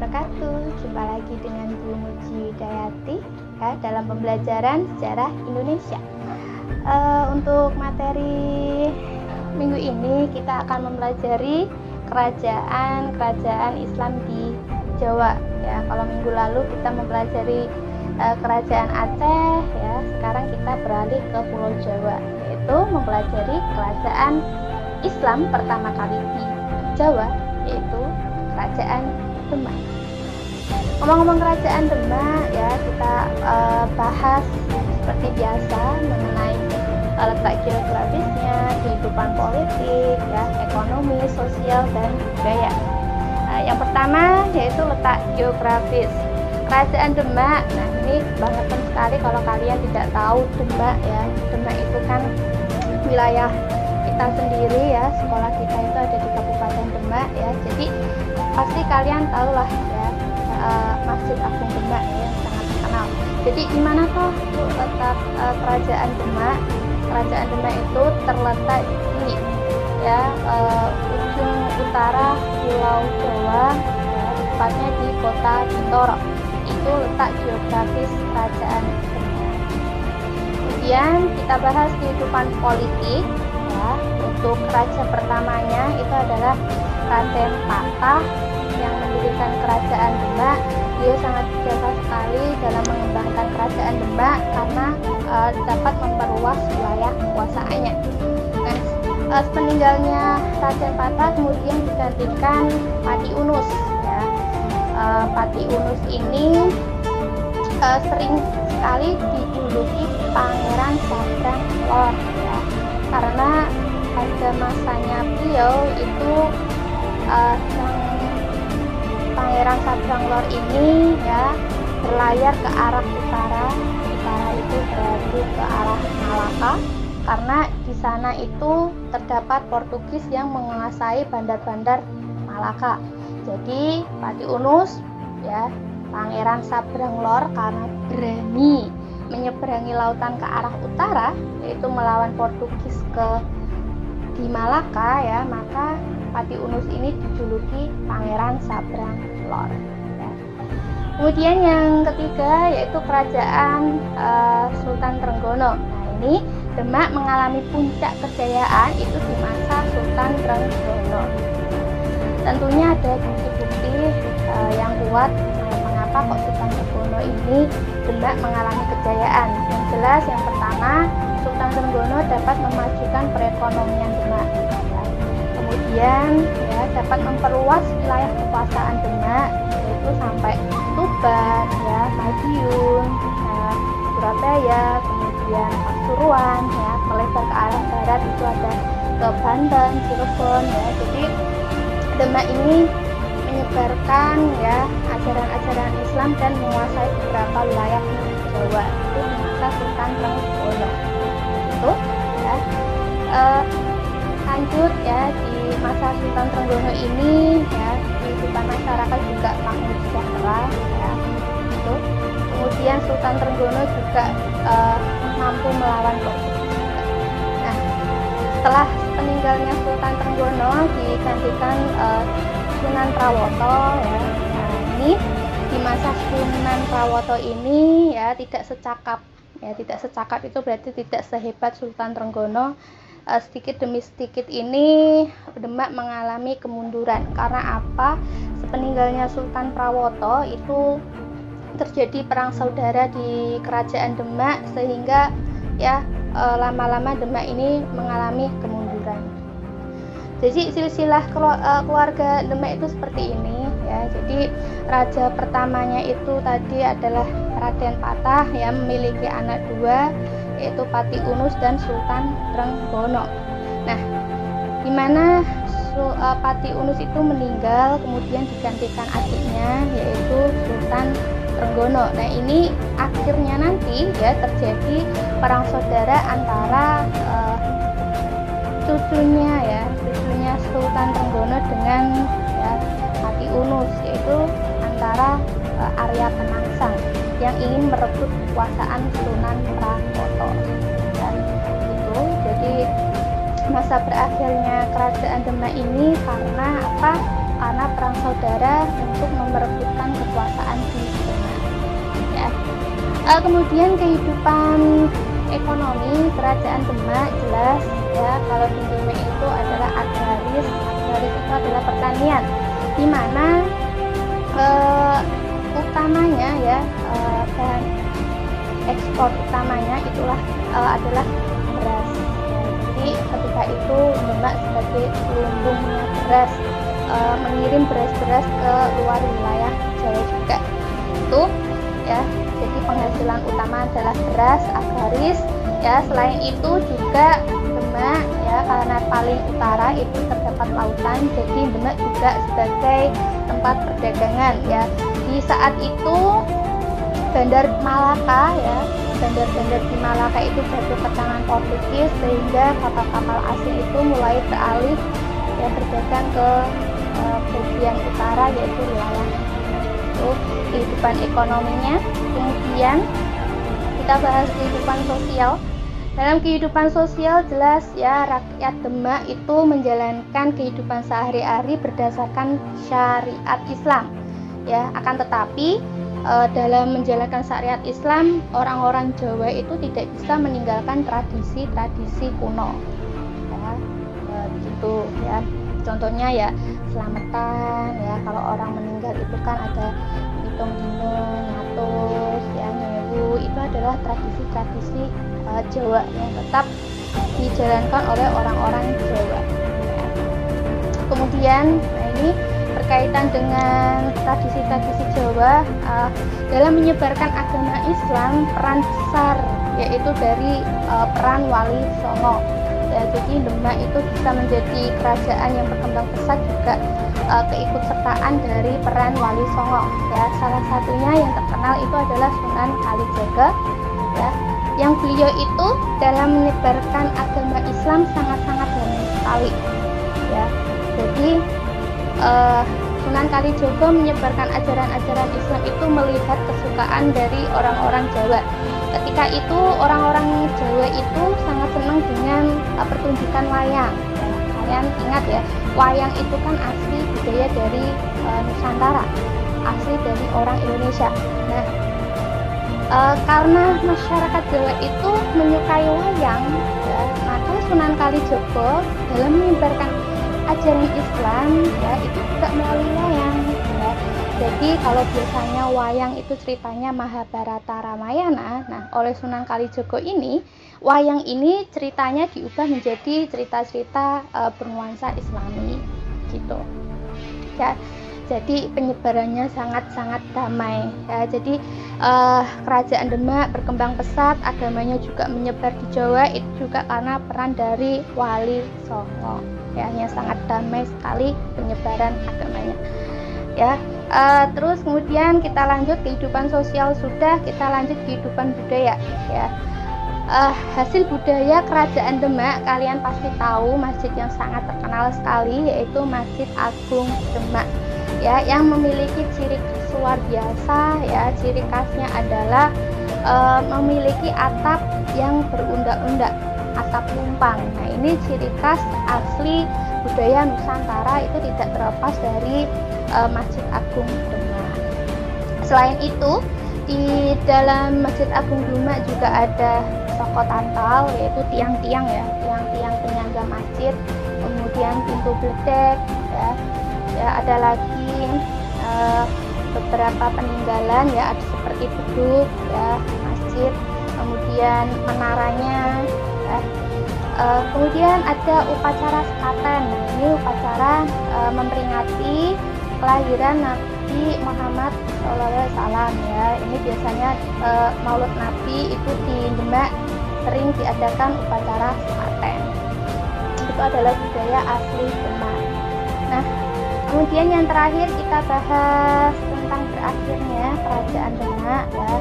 wabarakatuh. Jumpa lagi dengan Bu Muji Widayati ya, dalam pembelajaran sejarah Indonesia. Untuk materi minggu ini kita akan mempelajari kerajaan Islam di Jawa ya. Kalau minggu lalu kita mempelajari kerajaan Aceh ya, sekarang kita beralih ke Pulau Jawa, yaitu mempelajari kerajaan Islam pertama kali di Jawa, yaitu kerajaan Demak. Ngomong-ngomong kerajaan Demak ya, kita bahas seperti biasa mengenai letak geografisnya, kehidupan politik ya, ekonomi, sosial, dan budaya. Yang pertama yaitu letak geografis kerajaan Demak. Nah, ini banget sekali kalau kalian tidak tahu Demak ya. Demak itu kan wilayah kita sendiri ya, sekolah kita itu ada di Kabupaten Demak ya. Jadi pasti kalian tahu lah ya, Masjid Agung Demak ya, yang sangat terkenal. Jadi di mana tuh letak kerajaan Demak? Kerajaan Demak itu terletak di ya, ujung utara Pulau Jawa ya, tepatnya di kota Bintoro. Itu letak geografis kerajaan Demak. Kemudian kita bahas kehidupan politik ya. Untuk raja pertamanya itu adalah Raden Patah yang mendirikan kerajaan Demak. Dia sangat bijaksana sekali dalam mengembangkan kerajaan Demak karena dapat memperluas wilayah kekuasaannya. Nah, sepeninggalnya Raden Patah kemudian digantikan Pati Unus ya. Pati Unus ini sering sekali dijuluki Pangeran Sabrang Lor ya, karena pada masanya beliau itu Pangeran Sabrang Lor ini ya berlayar ke arah utara itu berarti ke arah Malaka, karena di sana itu terdapat Portugis yang menguasai bandar-bandar Malaka. Jadi Pati Unus ya, Pangeran Sabrang Lor karena berani menyeberangi lautan ke arah utara, yaitu melawan Portugis di Malaka ya, maka Pati Unus ini dijuluki Pangeran Sabrang Lor ya. Kemudian yang ketiga yaitu kerajaan Sultan Trenggono. Nah, ini Demak mengalami puncak kejayaan itu di masa Sultan Trenggono. Tentunya ada bukti-bukti yang kuat mengapa kok Sultan Trenggono ini Demak mengalami kejayaan. Yang jelas yang pertama, Sultan Trenggono dapat memajukan perekonomian Demak. Kemudian ya, dapat memperluas wilayah kekuasaan Demak, yaitu sampai Tuban, ya, Madiun, ya, Surabaya, kemudian Pasuruan, ya, melebar ke arah barat itu ada ke Banten, Cirebon, ya. Jadi Demak ini menyebarkan ya ajaran-ajaran Islam dan menguasai beberapa wilayah di Jawa itu di masa Sultan Trenggono. Itu ya. Lanjut ya, di masa Sultan Trenggono ini ya, kehidupan masyarakat juga makmur sejahtera ya, gitu. Kemudian Sultan Trenggono juga mampu melawan Portugis. Nah, setelah peninggalnya Sultan Trenggono digantikan Sunan Prawoto ya. Nah, ini di masa Sunan Prawoto ini ya tidak secakap itu berarti tidak sehebat Sultan Trenggono. Sedikit demi sedikit ini Demak mengalami kemunduran. Karena apa? Sepeninggalnya Sultan Prawoto itu terjadi perang saudara di kerajaan Demak, sehingga ya lama-lama Demak ini mengalami kemunduran. Jadi silsilah keluarga Demak itu seperti ini ya. Jadi raja pertamanya itu tadi adalah Raden Patah yang memiliki anak dua, yaitu Pati Unus dan Sultan Trenggono. Nah, di mana Pati Unus itu meninggal, kemudian digantikan adiknya yaitu Sultan Trenggono. Nah, ini akhirnya nanti ya terjadi perang saudara antara cucunya Sultan Trenggono dengan ya, Pati Unus, yaitu antara Arya Penangsang yang ingin merebut kekuasaan Sunan Prawoto. Dan itu jadi masa berakhirnya kerajaan Demak ini karena apa? karena perang saudara untuk memperebutkan kekuasaan di Demak. Ya. Kemudian kehidupan ekonomi kerajaan Demak jelas ya, kalau di Demak itu adalah agraris itu adalah pertanian, di mana utamanya ya bahan ekspor utamanya itulah adalah beras. Ya, jadi ketika itu Demak sebagai lumbungnya beras mengirim beras-beras ke luar wilayah Jawa juga itu ya. Jadi penghasilan utama adalah beras agraris ya. Selain itu juga Demak ya, karena paling utara itu terdapat lautan, jadi Demak juga sebagai tempat perdagangan ya. Di saat itu Bandar Malaka ya, bandar-bandar di Malaka itu jatuh ke tangan Portugis, sehingga kapal-kapal asing itu mulai beralih ya berdagang ke bagian utara, yaitu wilayah itu kehidupan ekonominya. Kemudian kita bahas kehidupan sosial. Dalam kehidupan sosial jelas ya, rakyat Demak itu menjalankan kehidupan sehari-hari berdasarkan syariat Islam ya. Akan tetapi dalam menjalankan syariat Islam, orang-orang Jawa itu tidak bisa meninggalkan tradisi-tradisi kuno ya, gitu ya. Contohnya ya selamatan ya, kalau orang meninggal itu kan ada hitung dino, nyatus ya, nyewu, itu adalah tradisi-tradisi Jawa yang tetap dijalankan oleh orang-orang Jawa ya. Kemudian nah ini berkaitan dengan tradisi-tradisi Jawa dalam menyebarkan agama Islam, peran besar yaitu dari peran Wali Songo ya. Jadi Demak itu bisa menjadi kerajaan yang berkembang pesat juga keikutsertaan dari peran Wali Songo ya. Salah satunya yang terkenal itu adalah Sunan Kalijaga ya, yang beliau itu dalam menyebarkan agama Islam sangat-sangat damai sekali ya. Jadi Sunan Kalijaga menyebarkan ajaran-ajaran Islam itu melihat kesukaan dari orang-orang Jawa. Ketika itu orang-orang Jawa itu sangat senang dengan pertunjukan wayang ya. Kalian ingat ya, wayang itu kan asli budaya dari Nusantara, asli dari orang Indonesia. Nah, karena masyarakat Jawa itu menyukai wayang ya, maka Sunan Kalijaga dalam menyebarkan ajaran Islam ya itu juga melalui wayang ya. Jadi kalau biasanya wayang itu ceritanya Mahabharata Ramayana, nah oleh Sunan Kalijaga ini wayang ini ceritanya diubah menjadi cerita-cerita bernuansa Islami gitu ya. Jadi penyebarannya sangat-sangat damai ya. Jadi kerajaan Demak berkembang pesat, agamanya juga menyebar di Jawa, itu juga karena peran dari Wali Songo ya, yang sangat damai sekali penyebaran agamanya ya. Terus kemudian kita lanjut kehidupan sosial sudah, kita lanjut kehidupan budaya ya. Hasil budaya kerajaan Demak, kalian pasti tahu masjid yang sangat terkenal sekali yaitu Masjid Agung Demak ya, yang memiliki ciri khas luar biasa ya. Ciri khasnya adalah memiliki atap yang berundak-undak, atap lumpang. Nah ini ciri khas asli budaya Nusantara, itu tidak terlepas dari Masjid Agung Demak. Selain itu di dalam Masjid Agung Demak juga ada toko tantal, yaitu tiang-tiang ya, tiang-tiang penyangga masjid, kemudian pintu bledek ya. Ya ada lagi beberapa peninggalan ya, ada seperti beduk ya masjid, kemudian menaranya ya. Kemudian ada upacara sekaten. Nah, ini upacara memperingati kelahiran Nabi Muhammad SAW ya. Ini biasanya Maulud Nabi itu di Demak sering diadakan upacara sekaten. Itu adalah budaya asli Demak. Nah, kemudian yang terakhir kita bahas tentang berakhirnya kerajaan Demak ya.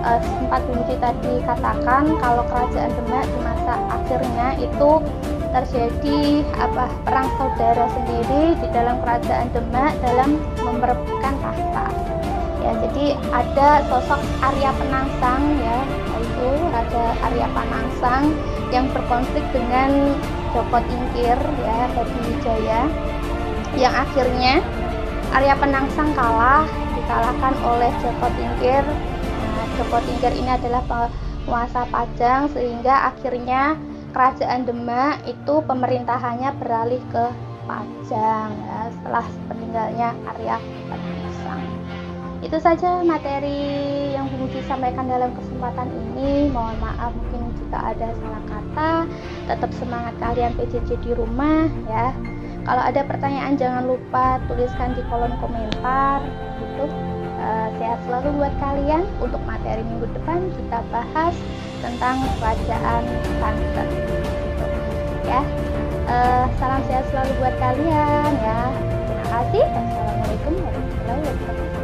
Sempat Bunci tadi katakan kalau kerajaan Demak di masa akhirnya itu terjadi perang saudara sendiri di dalam kerajaan Demak dalam memperebutkan tahta ya. Jadi ada sosok Arya Penangsang ya, itu Raja Arya Penangsang yang berkonflik dengan Joko Tingkir ya, Hadiwijaya, yang akhirnya Arya Penangsang kalah, dikalahkan oleh Joko Tingkir. Nah, Joko Tingkir ini adalah penguasa Pajang, sehingga akhirnya kerajaan Demak itu pemerintahannya beralih ke Pajang ya, setelah meninggalnya Arya Penangsang. Itu saja materi yang Bu Muji sampaikan dalam kesempatan ini. Mohon maaf mungkin jika ada salah kata. Tetap semangat kalian PJJ di rumah ya. Kalau ada pertanyaan jangan lupa tuliskan di kolom komentar gitu. Sehat selalu buat kalian. Untuk materi minggu depan kita bahas tentang kerajaan Banten gitu, ya. Salam sehat selalu buat kalian ya. Terima kasih. Wassalamualaikum warahmatullahi wabarakatuh.